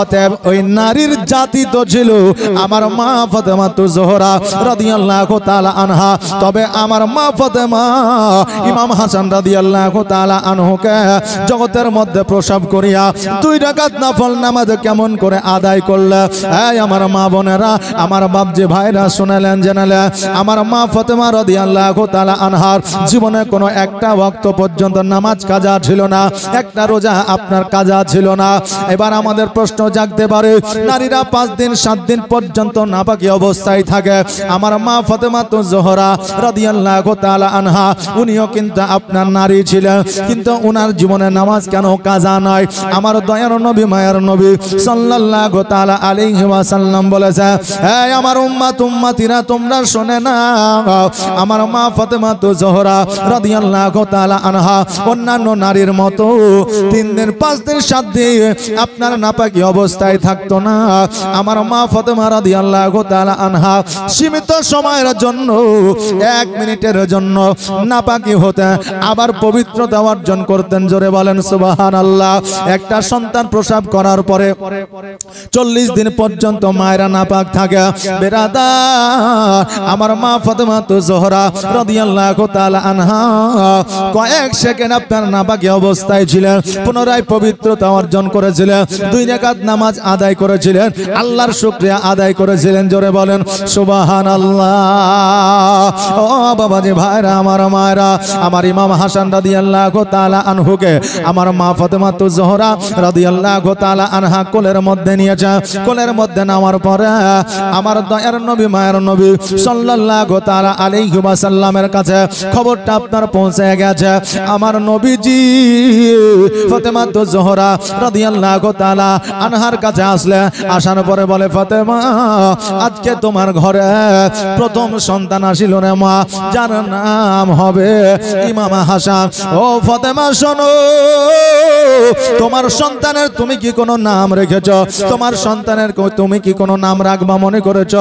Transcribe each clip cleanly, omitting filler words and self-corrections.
অতএব ওই নারীর জাতি তো ছিল আমার মা ফাতেমা জোহরা রাদিয়াল্লাহু তাআলা আনহা। তবে আমার মা ফাতেমা ইমাম হাসান রাদিয়াল্লাহু তাআলা আনহুকে জগতের মধ্যে প্রসব করিয়া 2 রাকাত নফল নামাজ কেমন করে আদায় করলে। এই আমার মা বোনেরা, আমার বাপজি ভাইরা শুনলেন জেনেলেন, আমার মা ফাতেমা রাদিয়াল্লাহু তাআলা আনহার জীবনে কোনো একটা ওয়াক্ত পর্যন্ত নামাজ কাজা ছিল না, একটা রোজা আপনার কাজা ছিল না। এবার আমাদের প্রশ্ন জাগতে পারে, নারীরা 5 দিন 7 দিন পর্যন্ত নাপাকি অবস্থায় থাকে, আমার মা ফাতেমা জোহরা রাদিয়াল্লাহু তাআলা আনহা উনিও কিন্তু আপনার নারী ছিলেন, কিন্তু ওনার জীবনে নামাজ কেন কাজা নয়? আমার দয়ার নবী মায়ার নবী সাল্লাল্লাহু তাআলা আলাইহি ওয়াসাল্লাম বলেছে, এই আমার উম্মতিরা তোমরা শুনে না, আমার মা ফাতেমা জোহরা রাদিয়াল্লাহু তাআলা আনহা অন্যান্য নারীর মতো 3 দিন 5 দিন 7 দিন আপনার নাপাকি অবস্থায় থাকতো না। আমার মা ফাতেমা রাদিয়াল্লাহু তাআলা আনহা সীমিত সময়ের জন্য 1 মিনিটের জন্য নাপাকি হতে আবার পবিত্রতা অর্জন করতেন। জোরে বলেন সুবহানাল্লাহ। একটা সন্তান প্রসব করার পরে 40 দিন পর্যন্ত মায়েরা নাপাক থাকে। বেরাদার, আমার মা ফাতেমা জোহরা রাদিয়াল্লাহু তাআলা আনহা কয়েক সেকেন্ড আপনার নাপাকি অবস্থায় ছিলেন, পুনরায় পবিত্রতা অর্জন করেছিলেন, 2 রাকাত নামাজ আদায় করেছিলেন, আল্লাহর শুকরিয়া আদায় করেছিলেন। জোরে বলেন সুবহানাল্লাহ। ও বাবাজি ভাইরা, আমার মায়েরা, আমার ইমাম হাসান রাদিয়াল্লাহু তাআলা আনহুকে আমার মা ফাতেমা জোহরা রাদিয়াল্লাহু তাআলা আনহা কোলের মধ্যে নিয়েছে। কোলের মধ্যে নেওয়ার পরে আমার দয়ার নবী মায়ের নবী সাল্লাল্লাহু তাআলা আলাইহি ওয়াসাল্লামের কাছে খবরটা আপনার পৌঁছে গেছে। আমার নবীজি ফাতেমা জোহরা রাদিয়াল্লাহু তাআলা আনহার কাছে আসলে, আসার পরে বলে, ফাতেমা আজকে তোমার ঘরে প্রথম সন্তান আসিল রে মা, যার নাম হবে ইমাম হাসান। ও ফাতেমা শোনো, তোমার সন্তানের তুমি কি কোনো নাম রেখেছ? তোমার সন্তানের তুমি কি কোনো নাম রাখবা মনে করেছ?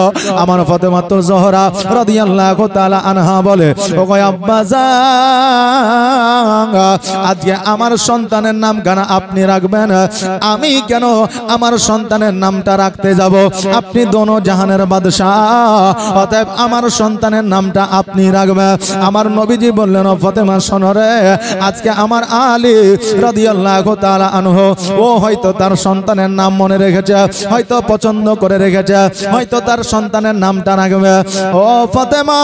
আমার ফাতেমা জোহরা রাদিয়াল্লাহু তাআলা আনহা বলে, ও আব্বাজান, আজকে আমার সন্তানের নাম কেন আপনি রাখবেন? আমি কেন আমার সন্তানের নামটা রাখতে যাব? আপনি দোনো জাহানের বাদশাহ, অতএব আমার সন্তানের নামটা আপনি রাখবেন। আমার নবীজি বললেন, ও ফাতেমা শোনো রে, আজকে আমার আলী রাদিয়াল্লাহু তাআলা আনহু ও হয়তো তার সন্তানের নাম মনে রেখেছে, হয়তো পছন্দ করে রেখেছে, হয়তো তার সন্তানের নামটা রাখবে। ও ফাতেমা,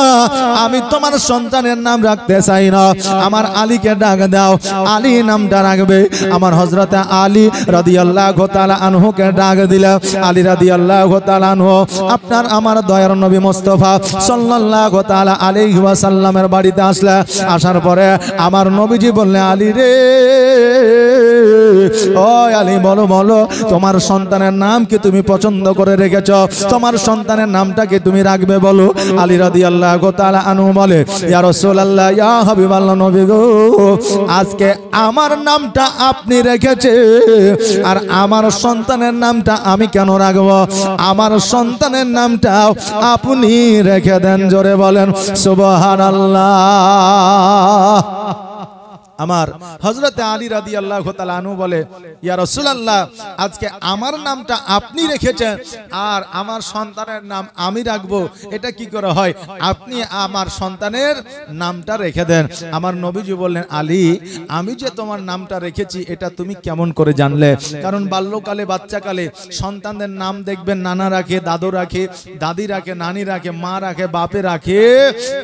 আমি তোমার সন্তানের নাম রাখতে চাই না, আমার আলীকে ডাক দাও, আলী নামটা রাখবে। আমার হযরতে আলী রাদিয়াল্লাহু তাআলা আনহুকে ডাক দিলেন। আলী রাদিয়াল্লাহু তাআলা আনহু আপনার আমার দয়ার নবী মুস্তাফা সাল্লাল্লাহু তাআলা আলাইহি ওয়াসাল্লামের বাড়িতে আসলে, আসার পরে আমার নবীজি বললেন, আলী রে, ও আলী, বলো বলো, তোমার সন্তানের নাম কি তুমি পছন্দ করে রেখেছ? তোমার সন্তানের নামটা কি তুমি রাখবে বলো? আলী রাদিয়াল্লাহু তাআলা আনহু বলে, ইয়া রাসূলুল্লাহ, ইয়া হাবিবাল্লাহ, নবী গো, আজকে আমার নামটা আপনি রেখেছে, আর আমার সন্তানের নামটা আমি কেন রাখবো? আমার সন্তানের নামটা আপনি রেখে দেন। জোরে বলেন সুবহানাল্লাহ। আমার হযরতে আলী রাদিয়াল্লাহু তাআলা আনহু বলে, ইয়া রাসূলুল্লাহ, আজকে আমার নামটা আপনি রেখেছেন আর আমার সন্তানের নাম আমি রাখবো, এটা কি করে হয়? আপনি আমার সন্তানের নামটা রেখে দেন। আমার নবীজি বললেন, আলী, আমি যে তোমার নামটা রেখেছি এটা তুমি কেমন করে জানলে? কারণ বাল্যকালে, বাচ্চাকালে সন্তানদের নাম দেখবেন নানা রাখে, দাদু রাখে, দাদি রাখে, নানি রাখে, মা রাখে, বাপে রাখে,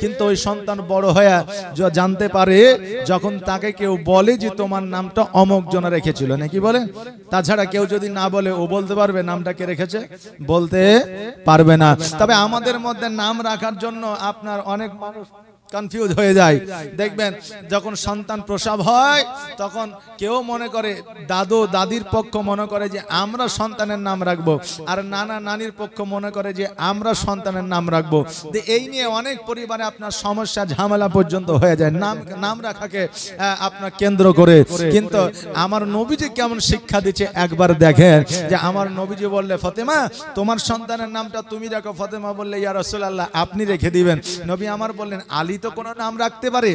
কিন্তু ওই সন্তান বড় হয়ে জানতে পারে যখন তাকে কেউ বলে যে তোমার নামটা অমুক জন রেখেছিল, নাকি বলে? তাছাড়া কেউ যদি না বলে ও বলতে পারবে নামটা কে রেখেছে? বলতে পারবে না। তবে আমাদের মধ্যে নাম রাখার জন্য আপনার অনেক মানুষ কনফিউজ হয়ে যায়। দেখবেন যখন সন্তান প্রসব হয় তখন কেউ মনে করে, দাদু দাদির পক্ষ মনে করে যে আমরা সন্তানের নাম রাখবো, আর নানা নানির পক্ষ মনে করে যে আমরা সন্তানের নাম রাখবো। এই নিয়ে অনেক পরিবারে আপনার সমস্যা ঝামেলা পর্যন্ত হয়ে যায় নাম রাখাকে আপনার কেন্দ্র করে। কিন্তু আমার নবীজি কেমন শিক্ষা দিচ্ছে একবার দেখেন, যে আমার নবীজি বললে, ফাতেমা, তোমার সন্তানের নামটা তুমি রাখো। ফাতেমা বললে, ইয়া রাসূলুল্লাহ, আপনি রেখে দিবেন। নবী আমার বললেন, আলী তো কোনো নাম রাখতে পারে।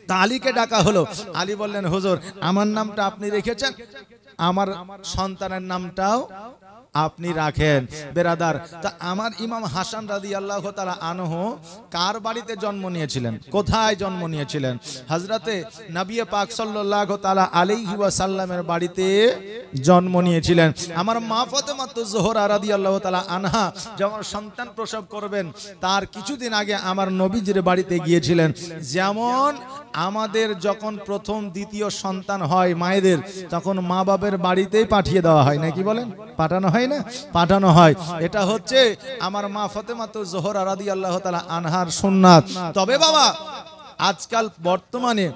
তা আলীকে ডাকা হলো। আলী বললেন, হুজুর, আমার নামটা আপনি রেখেছেন, আমার সন্তানের নামটাও আপনি রাখেন। বেরাদার, তা আমার ইমাম হাসান রাদিয়াল্লাহু তাআলা আনহু কার বাড়িতে জন্ম নিয়েছিলেন, কোথায় জন্ম নিয়েছিলেন? হযরতে নবী পাক সাল্লাল্লাহু তাআলা আলাইহি ওয়াসাল্লামের বাড়িতে জন্ম নিয়েছিলেন। আমার মা ফাতেমাতুজ জোহরা রাদিয়াল্লাহু তাআলা আনহা যখন সন্তান প্রসব করবেন তার কিছুদিন আগে আমার নবীজির বাড়িতে গিয়েছিলেন। যেমন আমাদের যখন প্রথম দ্বিতীয় সন্তান হয় মায়েদের, তখন মা বাবার বাড়িতেই পাঠিয়ে দেওয়া হয়, নাকি বলেন? পাঠানো হয় না? পাঠানো হয়। এটা হচ্ছে আমার মা ফাতেমাতুজ জোহরা রাদিয়াল্লাহু তাআলা আনহার সুন্নাত। তবে বাবা, আজকাল বর্তমানে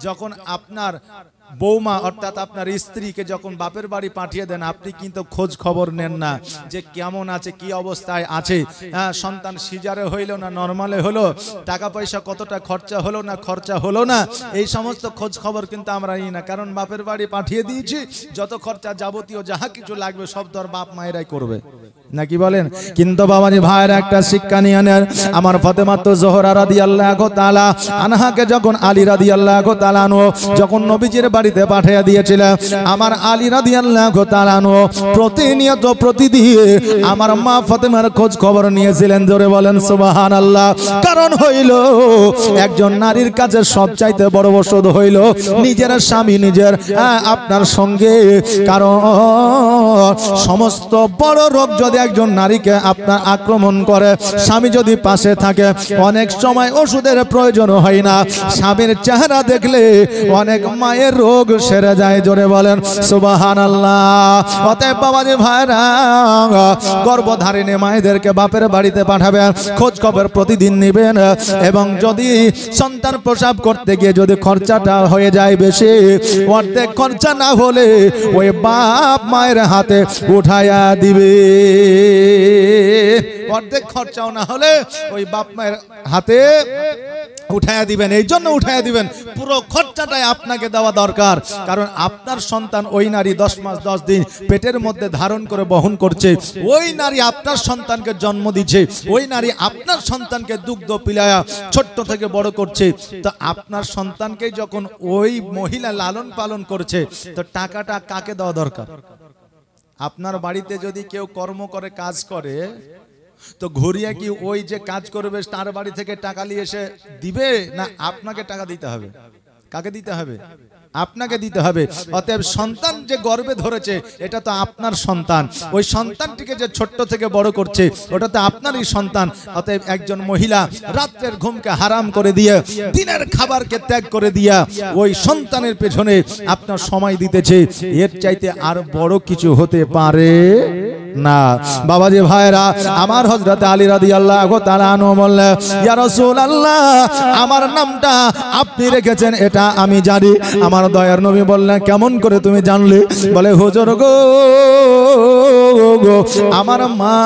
যখন আপনার বৌমা অর্থাৎ আপনার স্ত্রীকে যখন বাপের বাড়ি পাঠিয়ে দেন, আপনি কিন্তু খোঁজ খবর নেন না যে কেমন আছে, কি অবস্থায় আছে, সন্তান সিজারে হইলো না নরমালে হলো, টাকা পয়সা কতটা খরচা হলো না খরচা হলো না, এই সমস্ত খোঁজ খবর কিন্তু আমরা নিই না। কারণ বাপের বাড়ি পাঠিয়ে দিয়েছি, যত খরচা যাবতীয় যাহা কিছু লাগবে সব তোর বাপ মায়েরাই করবে, নাকি বলেন? কিন্তু বাবাজি ভাইয়ের একটা শিক্ষা নিয়ে নেন। আমার ফাতেমাতুজ জোহরা রাদিয়াল্লাহু তাআলা আনহাকে যখন আলী রাদিয়াল্লাহু তাআলা আনহু যখন নবীজির বাড়িতে পাঠিয়ে দিয়েছিলেন, আমার আলী রাদিয়াল্লাহু তাআলা আনহু প্রতিনিয়ত প্রতিদিন আমার মা ফাতেমার খোঁজ খবর নিয়েছিলেন। জোরে বলেন সুবহানাল্লাহ। কারণ হইল একজন নারীর কাছে সবচাইতে বড় ওষুধ হইল নিজের স্বামী, নিজের আপনার সঙ্গে। কারণ সমস্ত বড় রোগ যদি একজন নারীকে আপনার আক্রমণ করে, স্বামী যদি পাশে থাকে, অনেক সময় ওষুধের প্রয়োজন হয় না। স্বামীর চেহারা দেখলে অনেক মায়ের রোগ সেরে যায়। জোরে বলেন সুবহানাল্লাহ। অতএব বাবাজি ভাইরা, গর্ভধারিণী মায়েদেরকে বাপের বাড়িতে পাঠাবেন, খোঁজ খবর প্রতিদিন নেবেন। এবং যদি সন্তান প্রসব করতে গিয়ে যদি খরচাটা হয়ে যায় বেশি, অর্ধেক খরচা না হলে ওই বাপ মায়ের হাতে উঠাইয়া দিবে। অর্ধেক খরচাও না হলে ওই বাপ মায়ের হাতে উঠাইয়া দিবেন। এই জন্য উঠাইয়া দিবেন, পুরো খরচাটাই আপনাকে দেওয়া দরকার। কারণ আপনার সন্তান ওই নারী 10 মাস 10 দিন পেটের মধ্যে ধারণ করে বহন করছে, ওই নারী আপনার সন্তানকে জন্ম দিচ্ছে, ওই নারী আপনার সন্তানকে দুগ্ধ পিলায়া ছোট্ট থেকে বড় করছে। তো আপনার সন্তানকে যখন ওই মহিলা লালন পালন করছে, তো টাকাটা কাকে দেওয়া দরকার? আপনার বাড়িতে যদি কেউ কর্ম করে, কাজ করে, তো ঘুরিয়ে কি ওই যে কাজ করবে তার বাড়ি থেকে টাকা নিয়ে এসে দিবে, না আপনাকে টাকা দিতে হবে? কাকে দিতে হবে? আপনাকে দিতে হবে। অতএব সন্তান যে গর্ভে ধরেছে, এটা তো আপনার সন্তান। ওই সন্তানটিকে যে ছোট্ট থেকে বড় করছে, ওটা তো আপনারই সন্তান। অতএব একজন মহিলা রাতের ঘুমকে হারাম করে দিয়ে, দিনের খাবারকে ত্যাগ করে দিয়া ওই সন্তানের পেছনে আপনার সময় দিতেছে, এর চাইতে আর বড় কিছু হতে পারে না। বাবাজি ভাইরা, আমার হযরত আলী রাদিয়াল্লাহু তাআলা আনহু বললেন, ইয়া রাসূলুল্লাহ, আমার নামটা আপনি রেখেছেন এটা আমি জানি। আমার দয়ার নবী বললেন, কেমন করে তুমি জানলে? বলে, হুজুর গো, আমার মা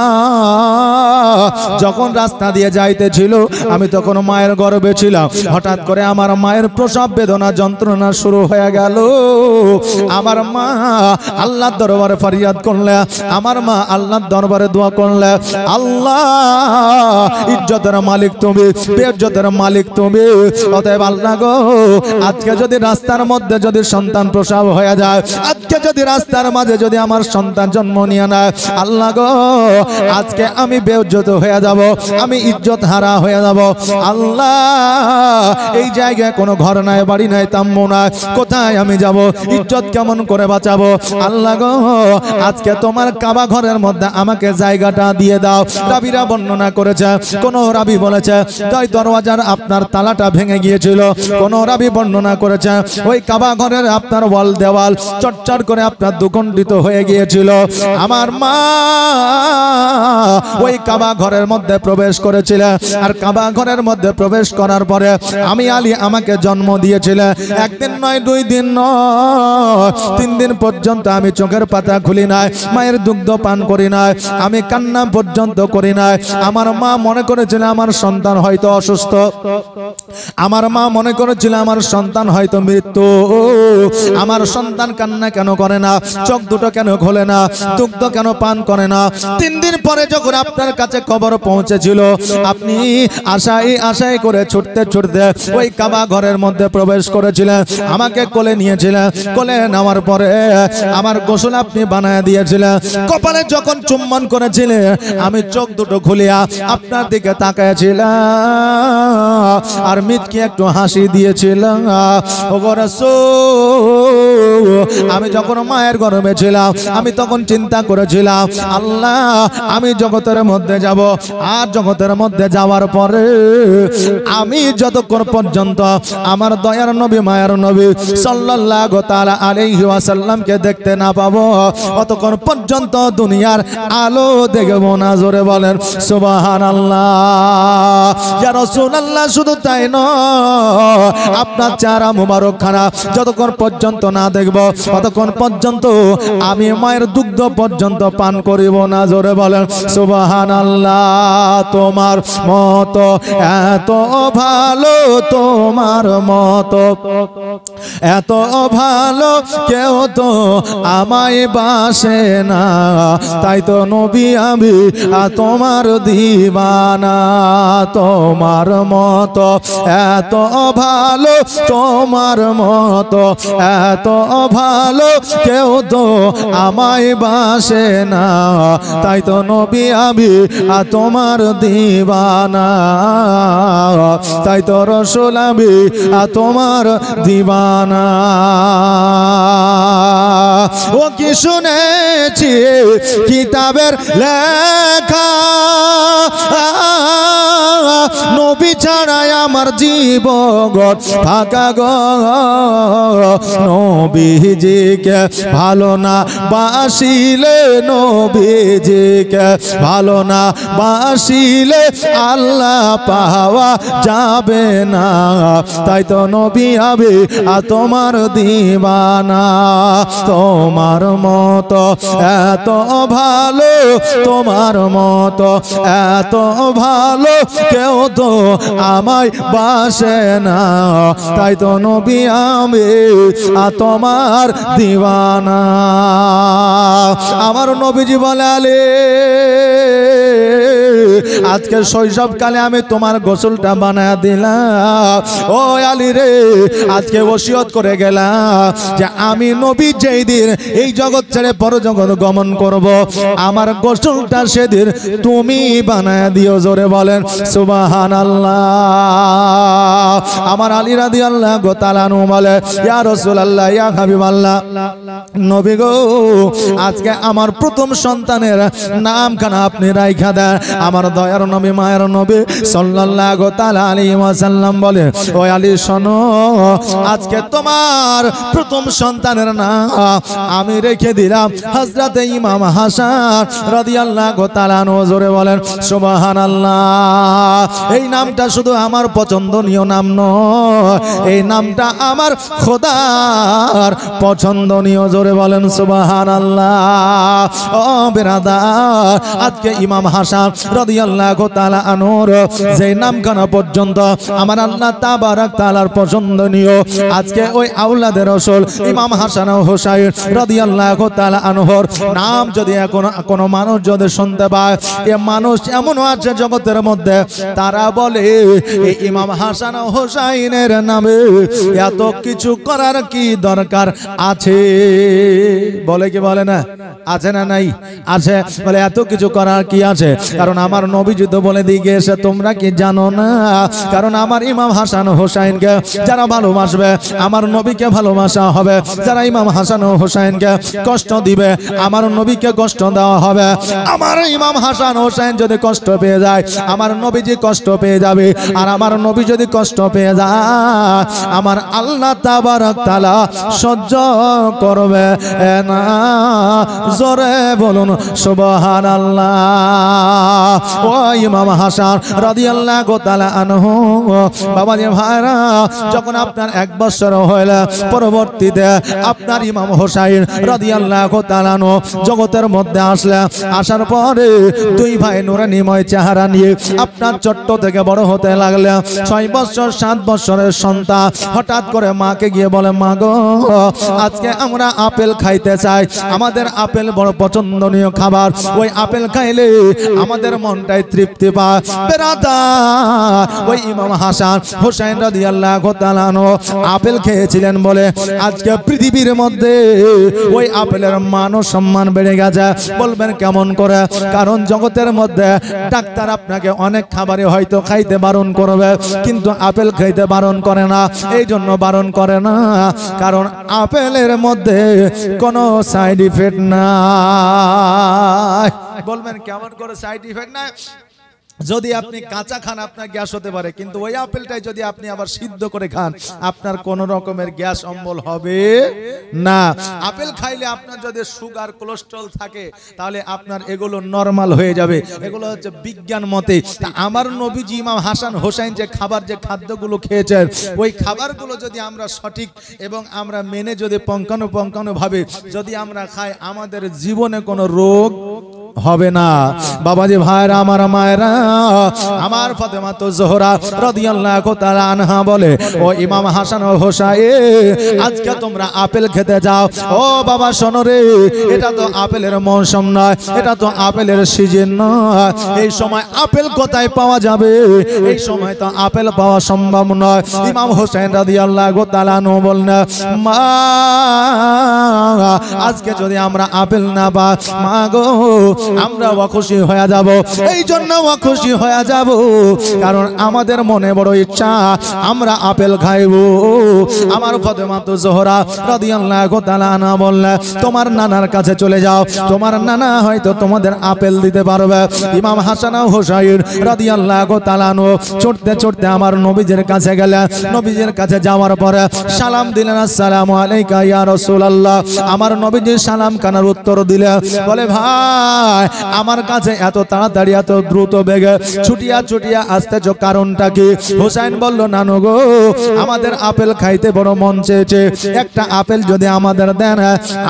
যখন রাস্তা দিয়ে যাইতেছিল, আমি তখন মায়ের গর্ভে ছিলাম। হঠাৎ করে আমার মায়ের প্রসব বেদনা যন্ত্রণা শুরু হয়ে গেল। আমার মা আল্লাহর দরবারে ফরিয়াদ করলে, আমার মা আল্লাহর দরবারে দোয়া করলে, আল্লাহ ইজ্জতের মালিক তুমি, বেইজ্জতের মালিক তুমি। অতএব আল্লাহ গো, আজকে যদি রাস্তার মধ্যে যদি সন্তান প্রসব হয়ে যায়, আজকে যদি রাস্তার মাঝে যদি আমার সন্তান জন্ম নিয়ে নেয়, আল্লাহ গো, আজকে আমি বেইজ্জত হয়ে যাব, আমি ইজ্জত হারা হয়ে যাব। আল্লাহ, এই জায়গায় কোনো ঘর নাই, বাড়ি নাই, তাম্বু নাই, কোথায় আমি যাব? ইজ্জত কেমন করে বাঁচাবো? আল্লাহ গো, আজকে তোমার কাবা ঘরের মধ্যে আমাকে জায়গাটা দিয়ে দাও। রাবিরা বর্ণনা করেছে, কোন রাবি বলেছে তাই দরওয়াজার আপনার তালাটা ভেঙে গিয়েছিল, কোন রাবি বর্ণনা করেছে ওই কাবা ঘরের আপনার ওয়াল দেওয়াল চটচট করে আপনার দুখণ্ডিত হয়ে গিয়েছিল। আমার মা ওই কাবা ঘরের মধ্যে প্রবেশ করেছিল, আর কাবা ঘরের মধ্যে প্রবেশ করার পরে আমি আলী আমাকে জন্ম দিয়েছিল। একদিন নয়, 2 দিন নয়, 3 দিন পর্যন্ত আমি চোখের পাতা খুলি নাই, মায়ের দুগ্ধ পান পান করি নাই, আমি কান্না পর্যন্ত করি নাই। আমার মা মনে করেছিল আমার সন্তান হয়তো অসুস্থ, আমার মা মনে করেছিল আমার সন্তান হয়তো মৃত্যু। আমার সন্তান কান্না কেন করে না, চোখ দুটো কেন খোলে না, দুগ্ধ কেন পান করে না? 3 দিন পরে যখন আপনার কাছে খবর পৌঁছেছিল, আপনি আশায় করে ছুটতে ছুটতে ওই কাবা ঘরের মধ্যে প্রবেশ করেছিলেন, আমাকে কোলে নিয়েছিলেন। কোলে নেওয়ার পরে আমার গোসল আপনি বানায় দিয়েছিলেন। কপালে যখন চুম্বন করেছিলেন, আমি চোখ দুটো খুলিয়া আপনার দিকে তাকাইছিলাম আর মিটকে একটু হাসি দিয়েছিলাম। ওগো রাসূল, আমি যখন মায়ের গর্ভে ছিলাম, আমি তখন চিন্তা করেছিলাম, আল্লাহ আমি জগতের মধ্যে যাব, আর জগতের মধ্যে যাওয়ার পরে আমি যতক্ষণ পর্যন্ত আমার দয়ার নবী মায়ের নবী সাল্লাল্লাহু তাআলা আলাইহি ওয়াসাল্লামকে দেখতে না পাবো, অতক্ষণ পর্যন্ত দুনিয়ার আলো দেখব না। জোরে বলেন সুবহানাল্লাহ। ইয়া রাসূলুল্লাহ, শুধু তাই নয়, আপনার চেহারা মুবারক খানা যতক্ষণ পর্যন্ত না দেখব, ততক্ষণ পর্যন্ত আমি মায়ের দুগ্ধ পর্যন্ত পান করিব না। জোরে বলেন সুবহানাল্লাহ। তোমার মতো এত ভালো, তোমার মতো এত ভালো কেউ তো আমায় বাসে না, তাই তো নবী আমি তোমার দিওয়ানা। তোমার মতো এত ভালো, তোমার মতো এত ভালো কেউ তো আমায় বাসে না, তাই তো নবী আমি তোমার দিওয়ানা, তাই তো রাসূল আমি তোমার দিওয়ানা। ও কি শুনেছি কিতাবের লেখা, নবী ছাড়াই আমার জীবন ফাঁকা গো। নবীজিকে ভালো না বাসিলে, নবীজিকে ভালো না বাসিলে আল্লাহ পাওয়া যাবে না, তাই তো নবী আমি তোমার দিওয়ানা। তোমার মতো এত ভালো, তোমার মতো এত ভালো কেউ তো আমায় বাসে না, তাই তো নবী আমি তোমার দিওয়ানা। আমার নবীজি বলে, আলী আজকে শৈশবকালে আমি তোমার গোসলটা বানায় দিলাম। ও আলী রে, আজকে ওসিয়ত করে গেলাম যে আমি নবী যেই দিন এই জগৎ ছেড়ে পরজগৎ গমন করব, আমার গোসলটা সেদিন তুমি বানায় দিও। জোরে বলেন সুবহানাল্লাহ। আমার আলী রাদিয়াল্লাহু তাআলা আনহু বলে, ইয়া রাসূলুল্লাহ, ইয়া হাবিবাল্লাহ, নবী গো, আজকে আমার প্রথম সন্তানের নামখানা আপনি রাইখা দেন। আমার দয়ার নবী মায়ের নবী সাল্লাল্লাহু তাআলা আলাইহি ওয়াসাল্লাম বলে, ও আলী শোনো, আজকে তোমার প্রথম সন্তানের নাম আমি রেখে দিলাম হযরত ইমাম হাসান রাদিয়াল্লাহু তাআলা আনহু। জোরে বলেন সুবহানাল্লাহ। এই নামটা শুধু আমার পছন্দনীয় নাম নয়, এই নামটা আমার খোদার পছন্দনীয়। জোরে বলেন সুবহানাল্লাহ। ও বিরাদার, আজকে ইমাম হাসান রাদিয়াল্লাহু তাআলা আনহুর যে নামখানা পর্যন্ত আমার আল্লাহ তাবারক তাআলার পছন্দনীয়, আজকে ওই আওলাদের রাসূল ইমাম হাসান ও হুসাইন রাদিয়াল্লাহু তাআলা আনহুর নাম যদি কোনো মানুষ যদি শুনতে পায়, এ মানুষ এমন আছে জগতের মধ্যে, তারা বলে এই ইমাম হাসান ও হুসাইনের নামে এত কিছু করার কি দরকার আছে? বলে কি বলে না? আছে না নাই? আছে। বলে এত কিছু করার কি আছে? কারণ আমার নবীজি তো বলে দিয়ে গেছে, তোমরা কি জানো না? কারণ আমার ইমাম হাসান ও হুসাইনকে যারা ভালোবাসবে, আমার নবীকে ভালোবাসা হবে। যারা ইমাম হাসান ও হুসাইনকে কষ্ট দিবে, আমার নবীকে কষ্ট দেওয়া হবে। আমার ইমাম হাসান ও হুসাইন যদি কষ্ট পেয়ে যায়, আমার নবীজি কষ্ট পেয়ে যাবে। আর আমার নবী যদি কষ্ট পেয়ে যায়, আমার আল্লাহ তাবারক তাআলা সহ্য করবে না। জোরে বলুন সুবহানাল্লাহ। ও ইমাম হাসান রাদিয়াল্লাহু তাআলা আনহু। বাবাজি ভাইরা, যখন আপনার 1 বছর হইল, পরবর্তীতে আপনার ইমাম হোসাইন রাদিয়াল্লাহু তাআলা আনহু জগতের মধ্যে আসলেন। আসার পরে 2 ভাই নূরানীময় চেহারা নিয়ে আপনার ছোট্ট থেকে বড় হতে লাগলেন। 6 বছর 7 বছরের সন্তান হঠাৎ করে মাকে গিয়ে বলে, মা গো, আজকে আমরা আপেল খাইতে চাই, আমাদের আপেল বড় পছন্দনীয় খাবার, ওই আপেল খাইলে আমাদের মনটাই তৃপ্তি পায়। বেরাদার, ওই ইমাম হাসান হোসেন রাদিয়াল্লাহু তাআলা আনহু আপেল খেয়েছিলেন বলে আজকে পৃথিবীর মধ্যে ওই আপেলের মান ও সম্মান বেড়ে গেছে। বলবেন কেমন করে? কারণ জগতের মধ্যে ডাক্তার আপনাকে অনেক খাবারে হয়তো খাইতে বারণ করবে, কিন্তু আপেল খাইতে বারণ করে না। এই জন্য বারণ করে না, কারণ আপেলের মধ্যে কোনো সাইড ইফেক্ট নাই। বলবেন কেমন করে সাইড ইফেক্ট নাই? যদি আপনি কাঁচা খান আপনার গ্যাস হতে পারে, কিন্তু ওই আপেলটাই যদি আপনি আবার সিদ্ধ করে খান আপনার কোন রকমের গ্যাস অম্বল হবে না। আপেল খাইলে আপনার যদি সুগার কোলেস্ট্রল থাকে তাহলে আপনার এগুলো নরমাল হয়ে যাবে। এগুলো হচ্ছে বিজ্ঞান মতে। আমার নবীজি ইমাম হাসান হোসেন যে খাদ্যগুলো খেয়েছেন, ওই খাবারগুলো যদি আমরা সঠিক এবং আমরা মেনে যদি পঙ্কানুপঙ্কানুভাবে যদি আমরা খাই, আমাদের জীবনে কোনো রোগ হবে না। বাবাজি ভাইরা, আমার মায়েরা, আমার ফাতেমা তো জোহরা রাদিয়াল্লাহু তাআলা আনহা বলে, ও ইমাম হাসান ও হোসাইন, আজকে তোমরা আপেল খেতে যাও। ও বাবা শোনো রে, এটা তো আপেলের মৌসুম নয়, এটা তো আপেলের সিজন নয়। এই সময় আপেল কোথায় পাওয়া যাবে? এই সময় তো আপেল পাওয়া সম্ভব নয়। ইমাম হোসেন রাদিয়াল্লাহু তাআলা আনহু বললেন, মা, আজকে যদি আমরা আপেল না পাই, মা গো, আমরা অখুশি হয়ে যাব। এই জন্য অখুশি হয়ে যাব কারণ আমাদের মনে বড় ইচ্ছা আমরা আপেল খাইব। আমার ফাতেমা তো জোহরা রাদিয়াল্লাহু তাআলা আনহা বললেন, তোমার নানার কাছে চলে যাও, তোমার নানা হয়তো তোমাদের আপেল দিতে পারবে। ইমাম হাসান ও হোসাইন রাদিয়াল্লাহু তাআলা আনহু ছুটতে ছুটতে আমার নবীজির কাছে গেলেন। নবীজির কাছে যাওয়ার পরে সালাম দিলেন, আসসালামু আলাইকা ইয়া রাসূলুল্লাহ। আমার নবীজি সালাম কানার উত্তর দিলেন, বলে, ভাই, আমার কাছে এত তাড়াতাড়ি এত দ্রুত বেগে ছুটিয়া আসতেছ, কারণটা কি? হোসেন বলল, নানু গো, আমাদের আপেল খাইতে বড় মন চেয়েছে, একটা আপেল যদি আমাদের দেন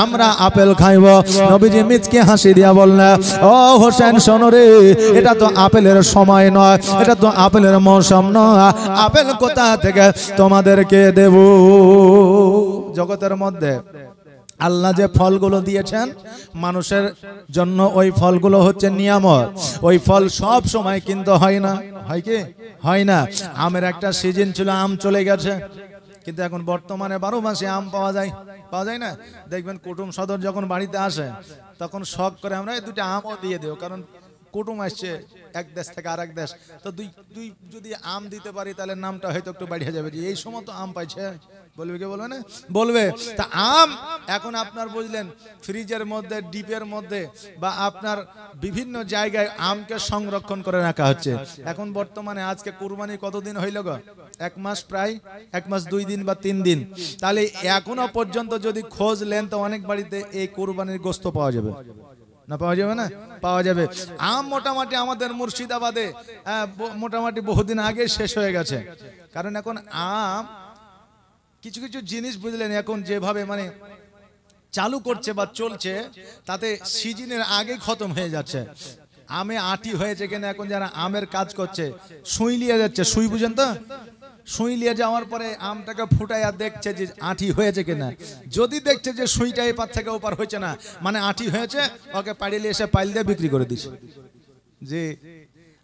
আমরা আপেল খাইব। নবীজি মিচকে হাসি দিয়া বললেন, ও হোসেন শোনো রে, এটা তো আপেলের সময় নয়, এটা তো আপেলের মৌসুম নয়, আপেল কোথা থেকে তোমাদেরকে দেব? জগতের মধ্যে আল্লাহ যে ফলগুলো দিয়েছেন মানুষের জন্য, ওই ফলগুলো হচ্ছে নিয়ামত। ওই ফল সব সময় কিন্তু হয় না। হয় কি? হয় না। আমের একটা সিজন ছিল, আম চলে গেছে, কিন্তু এখন বর্তমানে 12 মাসে আম পাওয়া যায় না? দেখবেন কুটুম সদর যখন বাড়িতে আসে তখন শখ করে আমরা 2টা আমও দিয়ে দেব, কারণ কুটুম আসছে এক দেশ থেকে আরেক দেশ, তো দুই যদি আম দিতে পারি তাহলে নামটা হয়তো একটু বাড়িয়ে যাবে, যে এই সময় তো আম পাইছে। বলবে কে? বলবে না? বলবে। তা আম এখন আপনার বুঝলেন ফ্রিজের মধ্যে, ডিপের মধ্যে বা আপনার বিভিন্ন জায়গায় আমকে সংরক্ষণ করে রাখা হচ্ছে। এখন বর্তমানে আজকে কুরবানি কতদিন হইল গো? 1 মাস, প্রায় 1 মাস 2 দিন বা 3 দিন। তাহলে এখনো পর্যন্ত যদি খোঁজ নেন তো অনেক বাড়িতে এই কুরবানির গোশত পাওয়া যাবে না? পাওয়া যাবে না? পাওয়া যাবে। আম মোটামুটি আমাদের মুর্শিদাবাদে মোটামুটি বহুদিন আগে শেষ হয়ে গেছে, কারণ এখন আম কিছু কিছু জিনিস বুঝলেন এখন যেভাবে মানে চালু করছে বা চলছে, তাতে সিজনের আগে খতম হয়ে যাচ্ছে। আমে আটি হয়েছে কিনা, এখন যারা আমের কাজ করছে সুই লিয়ে যাচ্ছে, সুই বুঝেন তো? সুই লিয়ে যাওয়ার পরে আমটাকে ফুটাইয়া দেখছে যে আটি হয়েছে কিনা। যদি দেখছে যে সুইটা এপার থেকে ওপার হয়েছে না, মানে আটি হয়েছে, ওকে পাড়িয়ে এসে পাইল দিয়ে বিক্রি করে দিচ্ছে। যে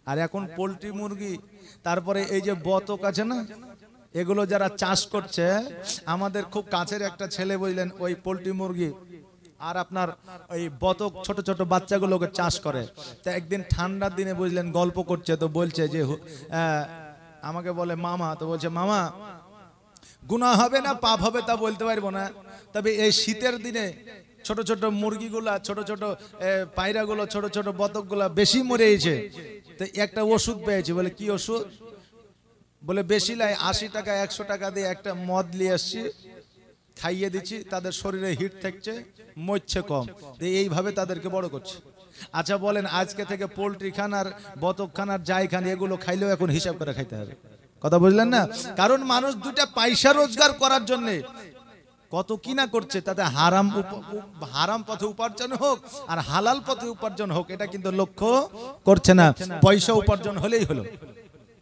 আর এখন পোলট্রি মুরগি, তারপরে এই যে বতক আছে না, এগুলো যারা চাষ করছে, আমাদের খুব কাছের একটা ছেলে বুঝলেন ওই পোলট্রি মুরগি আর আপনার ওই বতক ছোট ছোট বাচ্চাগুলোকে চাষ করে। তা একদিন ঠান্ডার দিনে বুঝলেন গল্প করছে, তো বলছে যে আমাকে বলে মামা, তো বলছে মামা গুনাহ হবে না পাপ হবে তা বলতে পারবো না, তবে এই শীতের দিনে ছোট ছোট মুরগিগুলা, ছোট ছোট পায়রাগুলো, ছোট ছোট বতকগুলা বেশি মরেছে, তো একটা ওষুধ পেয়েছে। বলে কি ওষুধ? বলে বেশি লাই 80 টাকা 100 টাকা দিয়ে একটা মদ নিয়ে আসছি, খাইয়ে দিচ্ছি, তাদের শরীরে হিট থাকছে, মরছে কম, এইভাবে তাদেরকে বড় করছে। আচ্ছা বলেন, আজকে থেকে পোল্ট্রি খান আর বতক খান আর যাই খান, এগুলো খাইলেও এখন হিসাব করে খাইতে হবে। কথা বুঝলেন না? কারণ মানুষ দুটা পয়সা রোজগার করার জন্য কত কিনা করছে, তাতে হারাম পথে উপার্জন হোক আর হালাল পথে উপার্জন হোক, এটা কিন্তু লক্ষ্য করছে না। পয়সা উপার্জন হলেই হলো,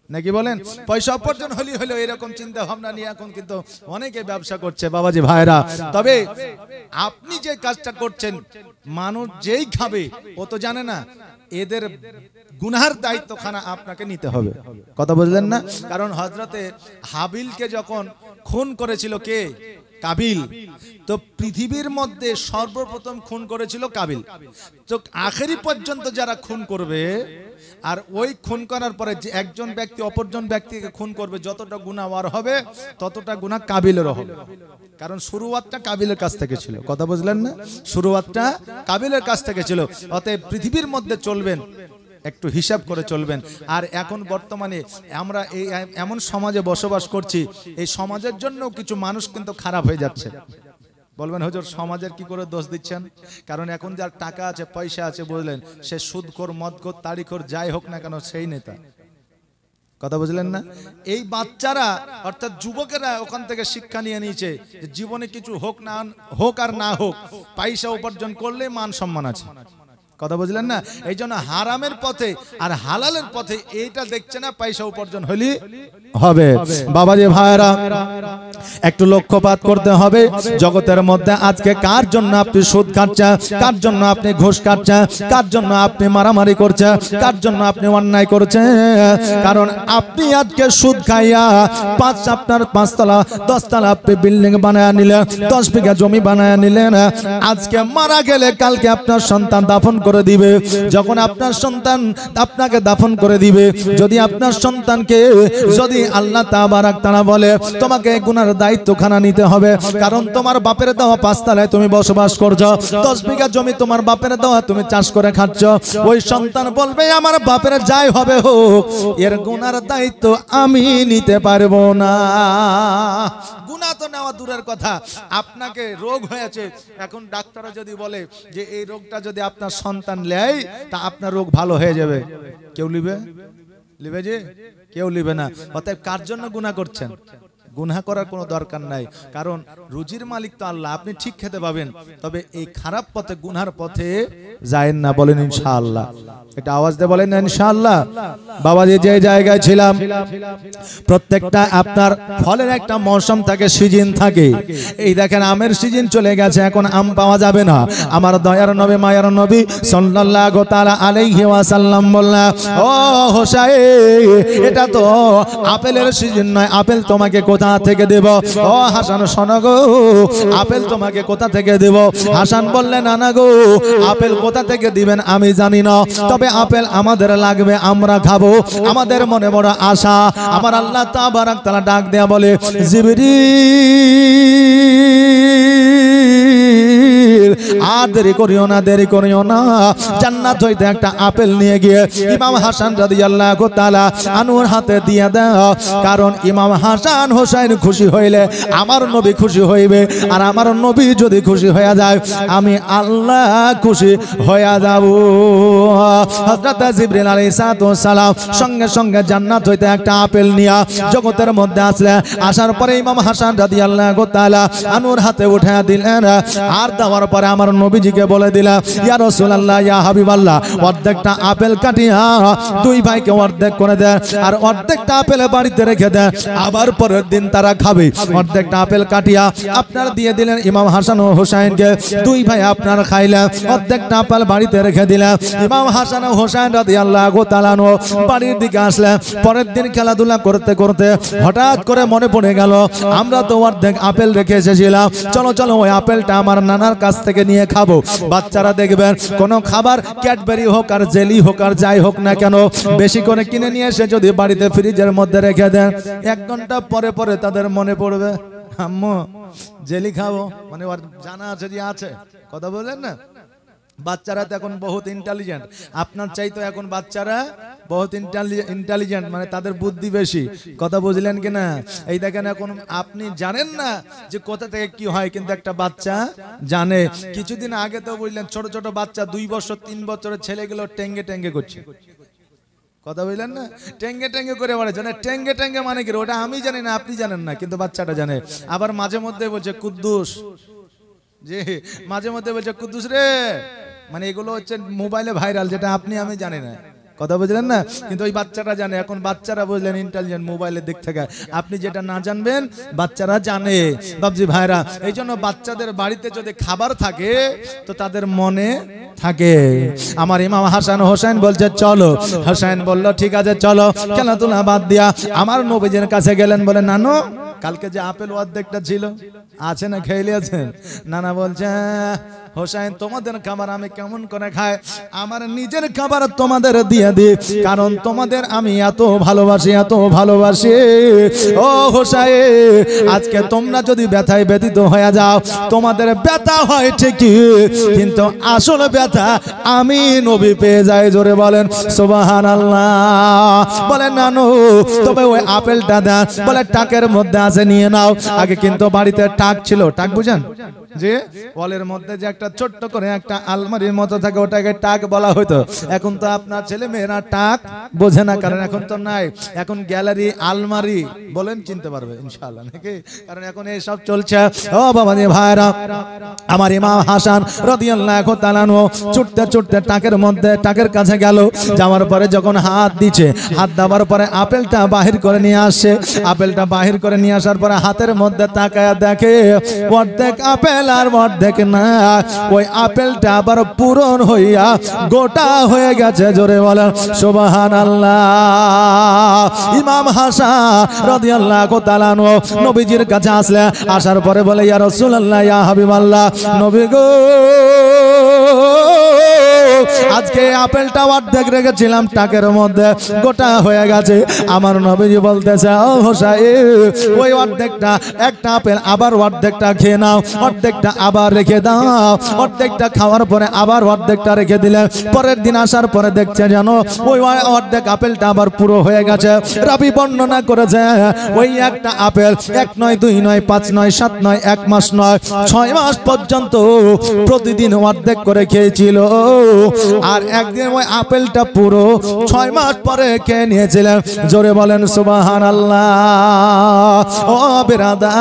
নাকি বলেন? পয়সা উপার্জন হলেই হলো, এরকম চিন্তা ভাবনা নিয়ে এখন কিন্তু অনেকে ব্যবসা করছে বাবাজি ভাইরা। তবে আপনি যে কাজটা করছেন, মানুষ যেই খাবে ও তো জানে না, এদের গুনার দায়িত্বখানা আপনাকে নিতে হবে। কথা বুঝলেন না? কারণ হযরতে হাবিলকে যখন খুন করেছিল কে? কাবিল। তো পৃথিবীর মধ্যে সর্বপ্রথম খুন করেছিল কাবিল। তো আখেরি পর্যন্ত যারা খুন করবে, আর ওই খুন করার পরে যে একজন ব্যক্তি অপরজন ব্যক্তিকে খুন করবে, যতটা গুনাহ ওর হবে ততটা গুনাহ কাবিলের হবে। কারণ শুরুয়াতটা কাবিলের কাছ থেকে ছিল। কথা বুঝলেন না? শুরুয়াতটা কাবিলের কাছ থেকে ছিল। অতএব পৃথিবীর মধ্যে চলবেন একটু হিসাব করে চলবেন। আর এখন বর্তমানে আমরা এই এমন সমাজে বসবাস করছি, এই সমাজের জন্য কিছু মানুষ কিন্তু খারাপ হয়ে যাচ্ছে। বলবেন হুজুর সমাজের কি করে দোষ দিচ্ছেন? কারণ এখন যার টাকা আছে, পয়সা আছে, বুঝলেন, সে সুদখোর, মদখোর, তাড়িখোর যাই হোক না কেন, সেই নেতা। কথা বুঝলেন না? এই বাচ্চারা অর্থাৎ যুবকেরা ওখান থেকে শিক্ষা নিয়ে নিয়েছে যে জীবনে কিছু হোক না হোক আর না হোক, পয়সা উপার্জন করলে মান সম্মান আছে। কথা বুঝলেন না? এই জন্য হারামের পথে আর হালালের পথে এইটা দেখছে না, পয়সা উপার্জন হলি হবে। বাবাজি ভাইরা, একটু লক্ষ্যপাত করতে হবে জগতের মধ্যে আজকে কার জন্য আপনি সুদ খাচ্ছেন, কার জন্য আপনি ঘুষ খাচ্ছেন, কার জন্য আপনি মারামারি করছেন, কার জন্য আপনি অন্যায় করছেন। কারণ আপনি আজকে সুদ খাইয়া আপনার 5 তলা 10 তলা আপনি বিল্ডিং বানায় নিলেন, 10 বিঘা জমি বানায় নিলেন। আজকে মারা গেলে কালকে আপনার সন্তান দাফন করে দিবে। যখন আপনার সন্তান আপনাকে দাফন করে দিবে, যদি আপনার সন্তানকে যদি আল্লাহ তাবারাক তাআলা বলে তোমাকে গুনার দায়িত্বখানা নিতে হবে, কারণ তোমার বাপের দেওয়া 5 তলায় তুমি বসবাস করছো, 10 বিঘা জমি তোমার বাপের দেওয়া, তুমি চাষ করে খাচ্ছ, ওই সন্তান বলবে আমার বাপের যাই হবে হোক, এর গুনার দায়িত্ব আমি নিতে পারবো না। গুনাহ তো নেওয়া দূরের কথা, আপনাকে রোগ হয়েছে, এখন ডাক্তাররা যদি বলে যে এই রোগটা যদি আপনার সন্তান নেয় তা আপনার রোগ ভালো হয়ে যাবে, কেউ লিবে? লিবে যে? কেউ লিবে না। অতএব কার জন্য গুনাহ করছেন? গুনাহ করার কোনো দরকার নাই, কারণ রুজির মালিক তো আল্লাহ। আপনি ঠিক খেতে পাবেন, তবে এই খারাপ পথে গুনার পথে যায়েন না। বলেন ইনশাআল্লাহ। এটা আওয়াজ দিয়ে বলেন না ইনশাআল্লাহ। বাবাজি, যে জায়গায় ছিলাম, প্রত্যেকটা আপনার ফলের একটা মৌসুম থাকে, সিজন থাকে। এই দেখেন আমের সিজন চলে গেছে, এখন আম পাওয়া যাবে না। আমার দয়ার নবী মায়ার নবী সাল্লাল্লাহু তাআলা আলাইহি ওয়াসাল্লাম বললেন, ও হোসাইন, এটা তো আপেলের সিজন নয়, আপেল তোমাকে কোথা থেকে দেব? ও হাসান শোনো গো, আপেল তোমাকে কোথা থেকে দেব? হাসান বললেন, না গো, আপেল কোথা থেকে দিবেন আমি জানি না, তবে আপেল আমাদের লাগবে, আমরা খাবো, আমাদের মনে বড় আশা। আমার আল্লাহ তাবারাক তাআলা ডাক দেয়া বলে, জিবরিল, আর দেরি করিও না, দেরি করিও না, জান্নাত হইতে একটা আপেল নিয়ে গিয়ে ইমাম হাসান রাদিয়াল্লাহু তাআলা আনুর হাতে দিয়ে দাও। কারণ ইমাম হাসান হোসেন খুশি হইলে আমার নবী খুশি হইবে, আর আমার নবী যদি খুশি হয়ে যায় আমি আল্লাহ খুশি হয়ে যাব। হযরত জিবরিল আলাইহিস সালাম সঙ্গে সঙ্গে জান্নাত হইতে একটা আপেল নিয়ে জগতের মধ্যে আসলেন। আসার পরে ইমাম হাসান রাদিয়াল্লাহু তাআলা আনুর হাতে উঠে দিলেন, আর দেওয়ার পরে আমার নবীজিকে বলে দিলেন, ইয়া রাসূলুল্লাহ, ইয়া হাবিবাল্লাহ, অর্ধেকটা আপেল কাটিয়া 2 ভাইকে অর্ধেক করে দেন, আর অর্ধেকটা আপেল বাড়িতে রেখে দেন, আবার পরের দিন তারা খাবে। অর্ধেকটা আপেল কাটিয়া আপনার দিয়ে দিলেন ইমাম হাসান ও হোসেনকে, 2 ভাই আপনার খাইলেন, অর্ধেকটা আপেল বাড়িতে রেখে দিলেন। ইমাম হাসান ও হোসেন রাদিয়াল্লাহু তাআলা বাড়ির দিকে আসলেন। পরের দিন খেলাধুলা করতে করতে হঠাৎ করে মনে পড়ে গেল, আমরা তো অর্ধেক আপেল রেখে এসেছিলাম, চলো চলো ওই আপেলটা আমার নানার কাছ থেকে নিয়ে খাবো। বাচ্চারা দেখবেন কোনো খাবার ক্যাডবেরি হোক আর জেলি হোক আর যাই হোক না কেন, বেশি করে কিনে নিয়ে এসে যদি বাড়িতে ফ্রিজের মধ্যে রেখে দেন, 1 ঘন্টা পরে পরে তাদের মনে পড়বে আম্মু জেলি খাবো, মানে ওর জানা আছে যে আছে। কথা বলেন না? বাচ্চারা তো এখন বহুত ইন্টেলিজেন্ট, আপনার চাইতো এখন বাচ্চারা বহুত ইন্টেলিজেন্ট, মানে তাদের বুদ্ধি বেশি। কথা বুঝলেন কিনা? এই দেখেন এখন আপনি জানেন না যে কোথা থেকে কি হয়, কিন্তু একটা বাচ্চা জানে। কিছুদিন আগে তো বুঝলেন ছোট ছোট বাচ্চা 2 বছর 3 বছরের ছেলেগুলো টেঙ্গে টেঙ্গে করছে। কথা বুঝলেন না? টেঙ্গে টেঙ্গে করে বলে, জানে টেঙ্গে টেঙ্গে মানে কি ওটা আমি জানি না, আপনি জানেন না, কিন্তু বাচ্চাটা জানে। আবার মাঝে মধ্যে বলছে কুদ্দুস, যে মাঝে মধ্যে বলছে কুদ্দুস রে, মানে এগুলো হচ্ছে মোবাইলে ভাইরাল, যেটা আপনি আমি জানি না। কথা বুঝলেন না? কিন্তু ওই বাচ্চাটা জানে। এখন বাচ্চারা বুঝলেন ইন্টেলিজেন্ট, মোবাইলের দিক থেকে আপনি যেটা না জানবেন বাচ্চারা জানে। বাবজি ভাইরা, এই জন্য বাচ্চাদের বাড়িতে যদি খাবার থাকে তো তাদের মনে থাকে। আমার ইমাম হাসান হোসেন বলছে চলো। হোসেন বলল ঠিক আছে চলো, খেলাধুলা বাদ দিয়া আমার নবীজির কাছে গেলেন। বলে নানু কালকে যে আপেল অর্ধেকটা ছিল আছে না, খেয়ে নিয়েছেন? নানা বলছে হোসেন তোমাদের খাবার আমি কেমন করে খাই, আমার নিজের খাবার তোমাদের দিয়ে দিই, কারণ তোমাদের আমি এত ভালোবাসি, এত ভালোবাসি। ও হোসেন, আজকে তোমরা যদি ব্যথায় ব্যথিত হয়ে যাও, তোমাদের ব্যথা হয় ঠিকই, কিন্তু আসলে ব্যথা আমি নবী পেয়ে যাই। জোরে বলেন সুবহানাল্লাহ। বলে নানু তবে ওই আপেলটা দেন। বলে টাকের মধ্যে আছে, নিয়ে নাও। আগে কিন্তু বাড়িতে টাক ছিল, টাক বুঝেন, যে ওয়ালের মধ্যে যে একটা ছোট্ট করে একটা আলমারির মতো থাকে, ওটাকে টাক বলা হতো। এখন তো আপনার ছেলে মেয়েরা টাক বোঝে না, কারণ এখন তো নাই, এখন গ্যালারি আলমারি বলেন, চিনতে পারবে ইনশাআল্লাহ নাকি? কারণ এখন এই সব চলছে। ও বাবাজি ভাইরা, আমার ইমাম হাসান রাদিয়াল্লাহু তাআলা আনহু ছুটতে ছুটতে টাকের মধ্যে, টাকের কাছে গেল। যাওয়ার পরে যখন হাত দিচ্ছে, হাত দেওয়ার পরে আপেলটা বাহির করে নিয়ে আসে। আপেলটা বাহির করে নিয়ে আসার পরে হাতের মধ্যে তাকায় দেখে অর্ধেক আপেল আর অর্ধেক না। ওই আপেলটা আবার পূরণ হইয়া গোটা হয়ে গেছে। জোরে বলেন সুবহানাল্লাহ। ইমাম হাসান রাদিয়াল্লাহু তাআলা আনহু নবীজির কাছে আসলে, আসার পরে বলে ইয়া রাসূলুল্লাহ, ইয়া হাবিবাল্লাহ, নবী গো আজকে আপেলটা অর্ধেক রেখেছিলাম টাকের মধ্যে, গোটা হয়ে গেছে। আমার নবীজি বলতেছে ও হোসেন, ওই অর্ধেকটা, একটা আপেল আবার অর্ধেকটা খেয়ে নাও, অর্ধেকটা আবার রেখে দাও। অর্ধেকটা খাওয়ার পরে আবার অর্ধেকটা রেখে দিলে, পরের দিন আসার পরে দেখছে জানো ওই অর্ধেক আপেলটা আবার পুরো হয়ে গেছে। রাবি বর্ণনা করেছে ওই একটা আপেল 1 নয় 2 নয় 5 নয় 7 নয় 1 মাস নয় 6 মাস পর্যন্ত প্রতিদিন অর্ধেক করে খেয়েছিল। আর একদিন ওই আপেলটা পুরো 6 মাস পরে খেয়ে নিয়েছিলেন। জোরে বলেন সুবহানাল্লাহ। ও বিরাদার,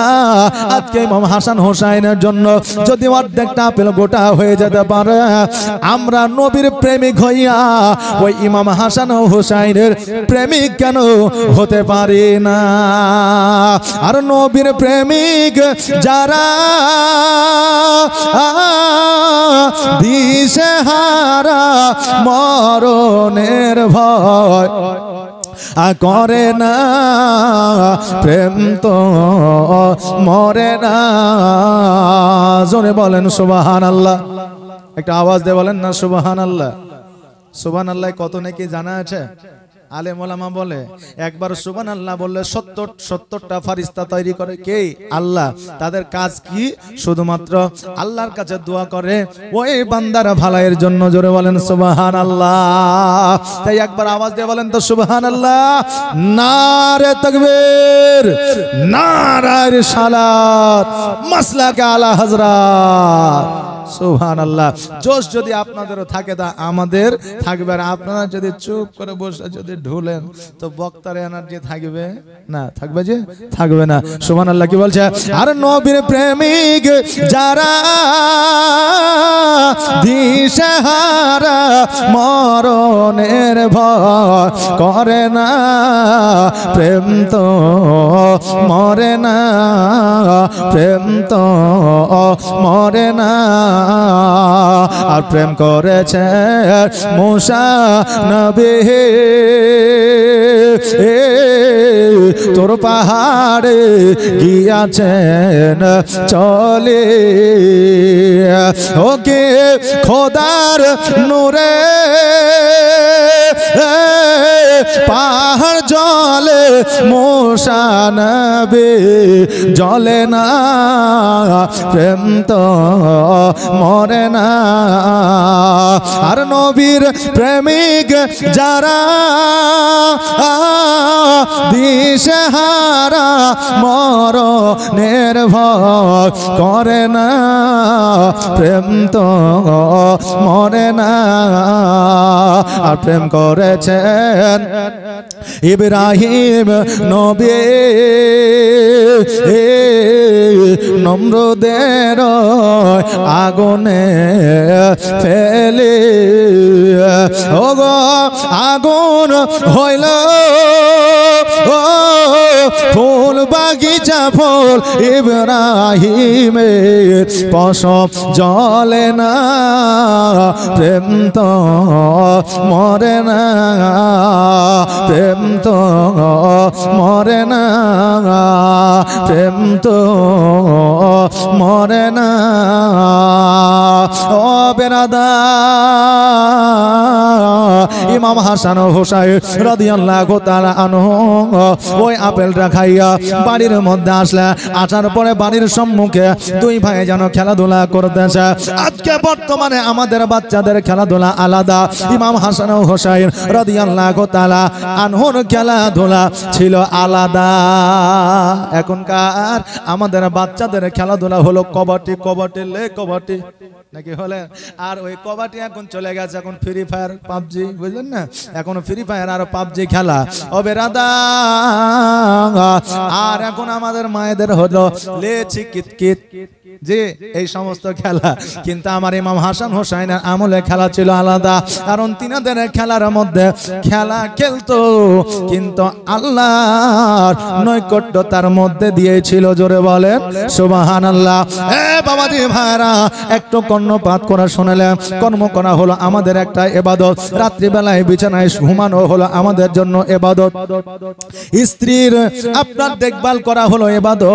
আজকে ইমাম হাসান হোসেনের জন্য যদি অর্ধেকটা আপেল গোটা হয়ে যেতে পারে, আমরা নবীর প্রেমিক হইয়া ওই ইমাম হাসান ও হোসেনের প্রেমিক কেন হতে পারি না? আর নবীর প্রেমিক যারা দিশেহারা মরণের ভয় করে না, প্রেম তো মরে না। জোরে বলেন সুবহানাল্লাহ। একটা আওয়াজ দিয়ে বলেন না সুবহানাল্লাহ। সুবহানাল্লাহ কত নাকি জানা আছে? আলেম ওলামা বলে একবার সুবহানাল্লাহ বললে 70টা ফারিস্তা তৈরি করে। কে? আল্লাহ। তাদের কাজ কি? শুধুমাত্র আল্লাহর কাছে দোয়া করে ওই বান্দার ভালাইয়ের জন্য। জোরে বলেন সুবহানাল্লাহ। তাই একবার আওয়াজ দিয়ে বলেন তো সুবহানাল্লাহ। নারে তাকবীর, নারে রিসালাত, মাসলাকে আলা হযরত। সুবহানাল্লাহ। জোশ যদি আপনাদেরও থাকে তা আমাদের থাকবে। আর আপনারা যদি চুপ করে বসে যদি ঢুলেন তো বক্তার এনার্জি থাকবে না? থাকবে যে? থাকবে না। সুবহানাল্লাহ। কি বলছে? আর নবীর প্রেমিক যারা দিশেহারা মরণের ভয় করে না, প্রেম তো মরে না, প্রেম তো মরে না। আর প্রেম করেছে মুসা নবী, তোর পাহাড়ে গিয়াছেন চলে। ওকে খোদার নূরে পাহাড় জলে মুসা নবী জ্বলে না, প্রেম তো মরে না। আর নবীর প্রেমিক যারা দিশেহারা মরণের ভয় করে না, প্রেম তো মরে না। আর প্রেম করেছেন ইব্রাহিম নবী নমরুদের আগুনে ফেলে, ওগো আগুন হইল ফুল বাগিচা ফুল ইব্রাহিমের পশম জ্বলে না, প্রেম তো মরে না, প্রেম তো মরে না, প্রেম তো মরে না। ও বেরাদার, ইমাম হাসান ও হুসাইন রাদিয়াল্লাহু তাআলা আনহু ওই আপেলটা খাইয়া বাড়ির মধ্যে আসলে, আসার পরে বাড়ির সম্মুখে দুই ভাই যেন খেলাধুলা করতেছে। আজকে বর্তমানে আমাদের বাচ্চাদের খেলাধুলা আলাদা, ইমাম হাসান ও হুসাইন রাদিয়াল্লাহু তাআলা আনহুর খেলাধুলা ছিল আলাদা। এখনকার আমাদের বাচ্চাদের খেলাধুলা হলো কবাডি, কবাডি লে কবাডি নাকি হলে, আর ওই কবাডি এখন চলে গেছে এখন ফ্রি ফায়ার পাবজি, বুঝলেন না? এখন ফ্রি ফায়ার আর পাবজি খেলা ও বেরাদা। আর এখন আমাদের মায়েদের হলো লেচি কিতকিত, যে এই সমস্ত খেলা। কিন্তু আমার ইমাম হাসান হোসাইনের আমলে খেলা ছিল আলাদা, কারণ তিনাদের খেলার মধ্যে খেলা খেলতো কিন্তু আল্লাহর নৈকট্য তার মধ্যে দিয়েছিল। জোরে বলেন সুবহানাল্লাহ। এ বাবাজি ভাইরা, একটু কর্ণপাত করা শুনলেন, কর্ম করা হলো আমাদের একটা ইবাদত। রাত্রিবেলায় বিছানায় ঘুমানো হলো আমাদের জন্য ইবাদত। স্ত্রীর আপনার দেখভাল করা হলো ইবাদত।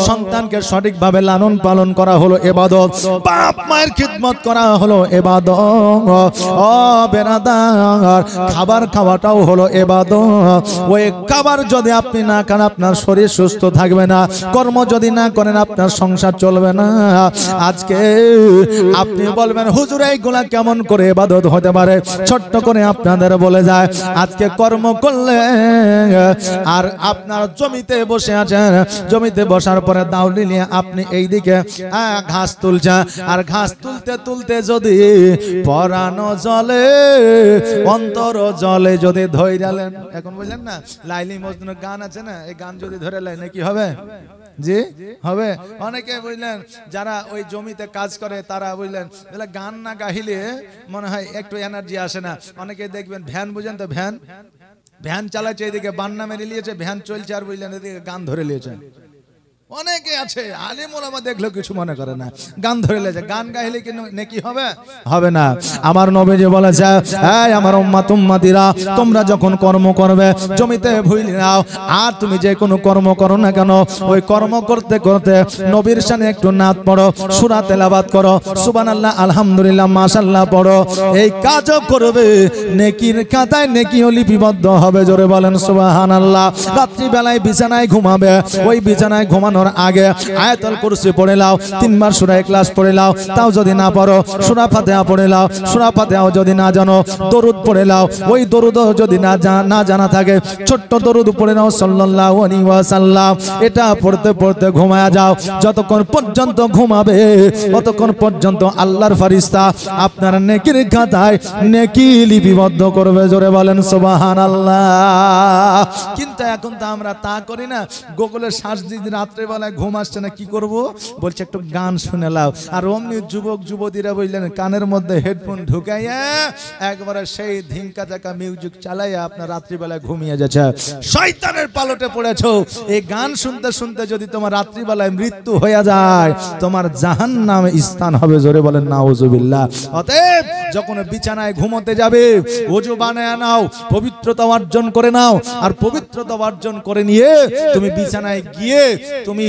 সন্তানকে সঠিকভাবে লালন পালন করা হলো ইবাদত। বাপ মায়ের খিদমত করা হলো ইবাদত। ও বেরাদার, খাবার খাওয়াটাও হলো ইবাদত। ওই খাবার যদি আপনি না খান আপনার শরীর সুস্থ থাকবে না, কর্ম যদি না করেন আপনার সংসার চলবে না। আজকে আপনি বলবেন হুজুর এইগুলা কেমন করে ইবাদত হতে পারে? ছোট্ট করে আপনাদের বলে যায়, আজকে কর্ম করলে আর আপনার জমিতে বসে আছেন, জমিতে বসার পরে দাউলি নিয়ে আপনি এই দিকে ঘাস তুলছেন, আর ঘাস তুলতে তুলতে যদি পরানো জলে অন্তর জলে যদি ধইরালেন, এখন বুঝলেন না লাইলি মজনুর গান আছে না, এই গান যদি ধরে লেন কি হবে? জি হবে। অনেকে বুঝলেন যারা ওই জমিতে কাজ করে তারা বুঝলেন গান না গাইলে মনে হয় একটু এনার্জি আসে না। অনেকে দেখবেন ভ্যান, বুঝেন তো, ভ্যান ভ্যান চালাচ্ছে, এদিকে বান্না মেরে নিয়েছে, ভ্যান চলছে, আর বুঝলেন এদিকে গান ধরে নিয়েছে। অনেকে আছে আলেম ওলামা দেখলেও কিছু মনে করে না, গান ধরে লেছে। গান গাইলে কি নেকি হবে? হবে না। আমার নবীজি বলেছে, এই আমার উম্মত উম্মতিরা, তোমরা যখন কর্ম করবে জমিতে ভুইলি নাও, আর তুমি যে কোনো কর্ম করো না কেন, ওই কর্ম করতে করতে নবীর শানে একটু নাত পড়ো, সূরা তেলাওয়াত করো, সুবহানাল্লাহ আলহামদুলিল্লাহ মাশাআল্লাহ পড়ো। এই কাজও করবে, নেকির খাতায় নেকিও লিপিবদ্ধ হবে। জোরে বলেন সুবহানাল্লাহ। রাত্রি বেলায় বিছানায় ঘুমাবে, ওই বিছানায় ঘুমানোর আগে আয়াতুল কুরসি পড়ে নাও, 3 বার সূরা ইখলাস পড়ে নাও, তাও যদি না পারো সূরা ফাতিহা পড়ে নাও, সূরা ফাতিহাও যদি না জানো দরুদ পড়ে নাও, ওই দরুদও যদি না জানা থাকে ছোট্ট দরুদ পড়ে নাও সাল্লাল্লাহু আলাইহি ওয়াসাল্লাম। এটা পড়তে পড়তে ঘুমায়া যাও। যতক্ষণ পর্যন্ত ঘুমাবে ততক্ষণ পর্যন্ত আল্লাহর ফেরেশতা আপনার নেকির খাতায় নেকি লিপিবদ্ধ করবে। জোরে বলেন সুবহানাল্লাহ। কিন্তু এখন তো আমরা তা করি না। গুগলে সার্চ দিয়ে রাত্রে বেলায় ঘুম আসছে না, কি করব? বলছে একটু গান শুনে লাও। আর অমনি যুবক যুবতীরা বুঝলেন কানের মধ্যে হেডফোন ঢুকাইয়া একবারে সেই ধিঙ্কা জাকা মিউজিক চালাইয়া আপনার রাত্রিবেলায় ঘুমিয়ে যাচ্ছে। শয়তানের পালটে পড়েছো। এই গান শুনতে শুনতে যদি তোমার রাত্রিবেলায় মৃত্যু হয়ে যায়, তোমার জাহান্নামে স্থান হবে। জোরে বলেন নাউজুবিল্লাহ। অতএব যখন বিছানায় ঘুমোতে যাবে ওযু বানায় নাও, পবিত্রতা অর্জন করে নাও। আর পবিত্রতা অর্জন করে নিয়ে তুমি বিছানায় গিয়ে তুমি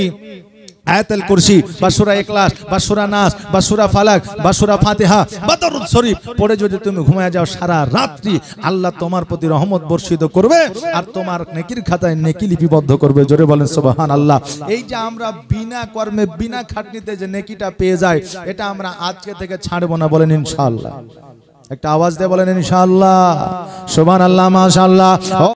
আয়াতুল কুরসি বা সূরা ইখলাস বা সূরা নাস বা সূরা ফালাক বা সূরা ফাতিহা বা দরুদ শরীফ পড়ে যদি তুমি ঘুমায় যাও সারা রাত্রি আল্লাহ তোমার প্রতি রহমত বর্ষিত করবে আর তোমার নেকির খাতায় নেকি লিপিবদ্ধ করবে। জোরে বলেন সুবহানাল্লাহ। এই যে আমরা বিনা কর্মে বিনা খাটনিতে যে নেকিটা পেয়ে যাই এটা আমরা আজকে থেকে ছাড়বো না, বলেন ইনশাআল্লাহ। একটা আওয়াজ দিয়ে বলেন ইনশাআল্লাহ, সুবহানাল্লাহ, মাশাআল্লাহ।